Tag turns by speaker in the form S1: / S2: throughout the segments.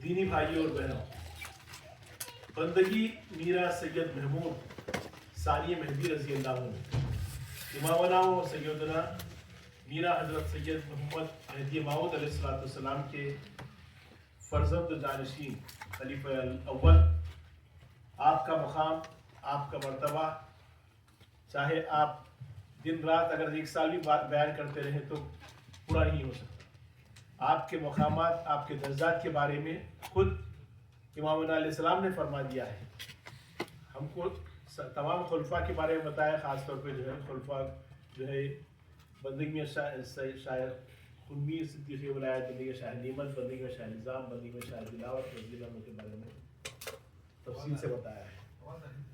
S1: دینی بھائیوں اور بہنوں، بندگی میرا سید محمود ثانی مہدی رضی اللہ عنہ، امامنا و سیدنا میرا حضرت سید محمد مہدی موعود علیہ السلام کے فرزند جانشین خلیفہ الاول، آپ کا مقام، آپ کا مرتبہ، چاہے آپ دن رات اگر 1 سال بھی بیان کرتے رہیں تو پورا نہیں ہو سکتا۔ آپ کے مقامات، آپ کے درجات کے بارے میں خود امامنا علیہ السلام نے فرما دیا ہے۔ ہم کو تمام خلفاء کے بارے میں بتایا، خاص طور پہ جو ہے خلفاء جو ہے بندگی میں شاعر خنوی صدیقی ولایت، بندگی میں شاہ نعمت، بندگی میں شاہ نظام، بندگی میں شاہ دلاوت رضی اللہ عنہ کے بارے میں تفصیل سے بتایا ہے۔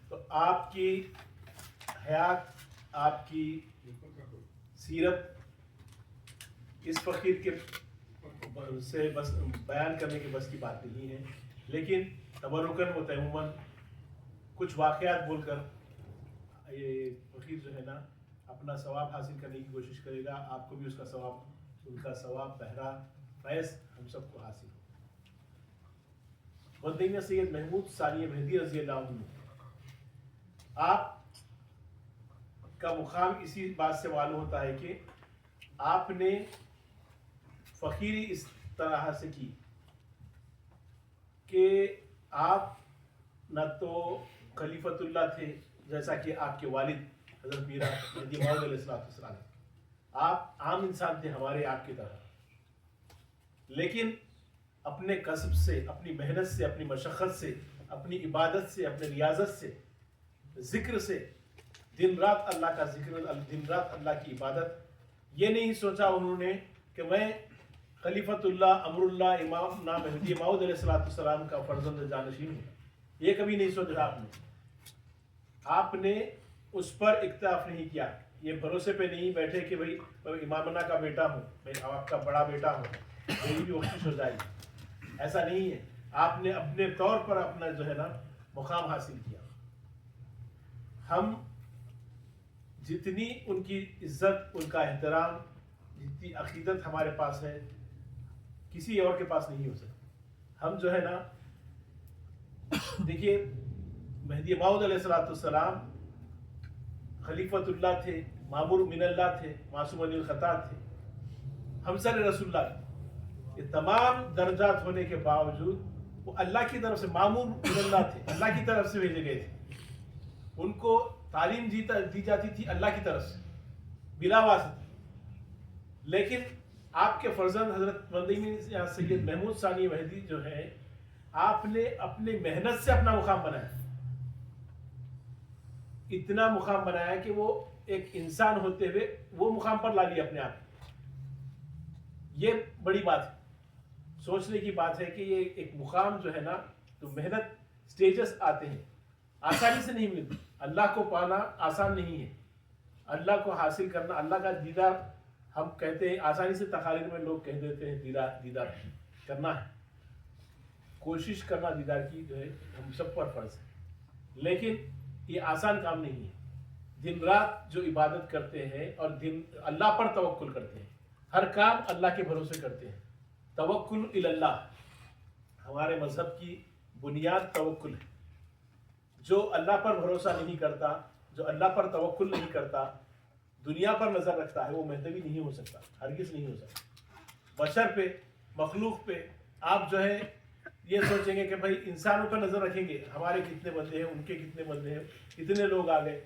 S1: تو آپ کی حیات، آپ کی سیرت اس فقیر کے سے بس بیان کرنے کے بس کی بات نہیں ہے، لیکن تبرکاً و تیمماً کچھ واقعات بول کر یہ فقیر جو ہے نا اپنا ثواب حاصل کرنے کی کوشش کرے گا، آپ کو بھی اس کا ثواب، ان کا ثواب بہرا فیض ہم سب کو حاصل ہو۔ بندگی سید محمود ثانی مہدی رضی اللہ عنہ، آپ کا مقام اسی بات سے معلوم ہوتا ہے کہ آپ نے فقیری اس طرح سے کی کہ آپ نہ تو خلیفۃ اللہ تھے جیسا کہ آپ کے والد حضرت میرا مہدی موعود علیہ السلام، آپ عام انسان تھے ہمارے آپ کی طرح، لیکن اپنے کسب سے، اپنی محنت سے، اپنی مشقت سے، اپنی عبادت سے، اپنے ریاضت سے، ذکر سے، دن رات اللہ کا ذکر، دن رات اللہ کی عبادت، یہ نہیں سوچا انہوں نے کہ میں خلیفۃ اللہ، امر اللہ، امام نام مہدی موعود علیہ السلام کا فرزند جانشین ہوں، یہ کبھی نہیں سوچا آپ نے۔ آپ نے اس پر اکتفا نہیں کیا، یہ بھروسے پہ نہیں بیٹھے کہ بھئی امامنا کا بیٹا ہوں، میں آپ کا بڑا بیٹا ہوں، میری بھی بخشش ہو جائے گی، ایسا نہیں ہے۔ آپ نے اپنے طور پر اپنا جو ہے نا مقام حاصل کیا۔ ہم جتنی ان کی عزت، ان کا احترام، جتنی عقیدت ہمارے پاس ہے کسی اور کے پاس نہیں ہو سکتی۔ ہم جو ہے نا دیکھیے مہدی موعود علیہ السلام خلیفۃ اللہ تھے، معمور من اللہ تھے، معصوم عن الخطا تھے، ہمسر رسول اللہ تھے۔ یہ تمام درجات ہونے کے باوجود وہ اللہ کی طرف سے معمور من اللہ تھے، اللہ کی طرف سے بھیجے گئے تھے۔ ان کو تعلیم دی جاتی تھی اللہ کی طرف سے بلا واسطہ، لیکن آپ کے فرزند حضرت بندگی سید محمود ثانی مہدی جو ہے، آپ نے اپنی محنت سے اپنا مقام بنایا، اتنا مقام بنایا کہ وہ ایک انسان ہوتے ہوئے وہ مقام پر لا لیا اپنے آپ۔ یہ بڑی بات ہے، سوچنے کی بات ہے کہ یہ ایک مقام جو ہے نا، تو محنت سٹیجز آتے ہیں، آسانی سے نہیں ملتی۔ اللہ کو پانا آسان نہیں ہے، اللہ کو حاصل کرنا، اللہ کا دیدار ہم کہتے ہیں آسانی سے، تقاریر میں لوگ کہہ دیتے ہیں دیدار کرنا ہے، کوشش کرنا دیدار کی جو ہے ہم سب پر فرض ہے، لیکن یہ آسان کام نہیں ہے۔ دن رات جو عبادت کرتے ہیں اور اللہ پر توکل کرتے ہیں، ہر کام اللہ کے بھروسے کرتے ہیں، توکل الی اللہ، ہمارے مذہب کی بنیاد توکل ہے۔ جو اللہ پر بھروسہ نہیں کرتا، جو اللہ پر توکل نہیں کرتا، دنیا پر نظر رکھتا ہے، وہ مہدوی نہیں ہو سکتا، ہرگز نہیں ہو سکتا۔ بشر پہ، مخلوق پہ آپ جو ہے یہ سوچیں گے کہ بھائی انسانوں پر نظر رکھیں گے، ہمارے کتنے بندے ہیں، ان کے کتنے بندے ہیں، کتنے لوگ آ گئے۔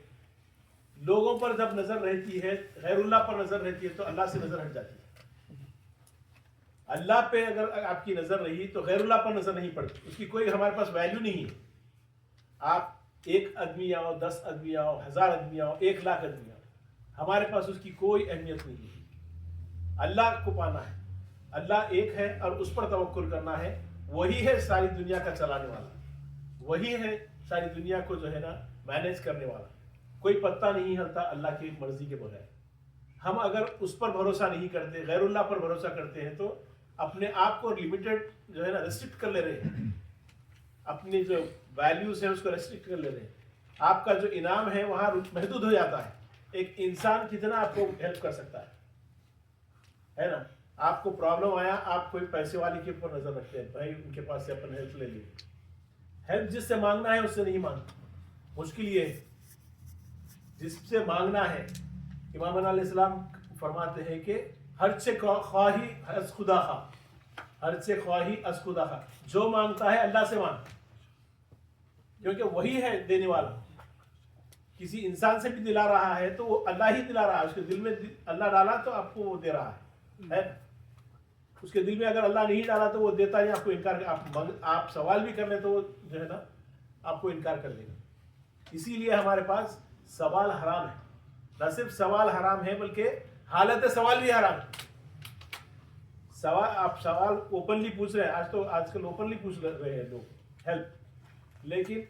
S1: لوگوں پر جب نظر رہتی ہے، غیر اللہ پر نظر رہتی ہے، تو اللہ سے نظر ہٹ جاتی ہے۔ اللہ پہ اگر آپ کی نظر رہی تو غیر اللہ پر نظر نہیں پڑتی، اس کی کوئی ہمارے پاس ویلیو نہیں ہے۔ آپ 1 آدمی آؤ، 10 آدمی آؤ، 1000 آدمی آؤ، 1,00,000 آدمی آؤ، ہمارے پاس اس کی کوئی اہمیت نہیں ہے۔ اللہ کو پانا ہے، اللہ ایک ہے اور اس پر توکل کرنا ہے، وہی ہے ساری دنیا کا چلانے والا، وہی ہے ساری دنیا کو جو ہے نا مینیج کرنے والا۔ کوئی پتہ نہیں ہلتا اللہ کی مرضی کے بغیر۔ ہم اگر اس پر بھروسہ نہیں کرتے، غیر اللہ پر بھروسہ کرتے ہیں، تو اپنے آپ کو لمیٹڈ جو ہے نا ریسٹرکٹ کر لے رہے ہیں، اپنی جو ویلیوز ہیں اس کو ریسٹرکٹ کر لے رہے ہیں۔ آپ کا جو انعام ہے وہاں محدود ہو جاتا ہے۔ ایک انسان کتنا آپ کو ہیلپ کر سکتا ہے نا؟ آپ کو پرابلم آیا, آپ کوئی پیسے والے کے اوپر نظر رکھتے ہیں, بھائی ان کے پاس سے اپن ہیلپ لے لی. ہیلپ جس سے مانگنا ہے اس سے نہیں مانگنا, مشکل یہ ہے جس سے مانگنا ہے. امام علیہ السلام فرماتے ہیں کہ ہر سے خواہی از خدا خواہ, ہر سے خواہی از خدا خواہ, جو مانگتا ہے اللہ سے مانگ, کیونکہ وہی ہے دینے والا. کسی انسان سے بھی دلا رہا ہے تو وہ اللہ ہی دلا رہا ہے, اس کے دل میں اللہ ڈالا تو آپ کو وہ دے رہا ہے. اس کے دل میں اگر اللہ نہیں ڈالا تو وہ دیتا نہیں, آپ کو انکار, آپ سوال بھی کر لیں تو وہ جو ہے نا آپ کو انکار کر دے گا. اسی لیے ہمارے پاس سوال حرام ہے. نہ صرف سوال حرام ہے بلکہ حالت سوال بھی حرام ہے. سوال, آپ سوال اوپنلی پوچھ رہے ہیں, آج کل اوپنلی پوچھ رہے ہیں لوگ ہیلپ, لیکن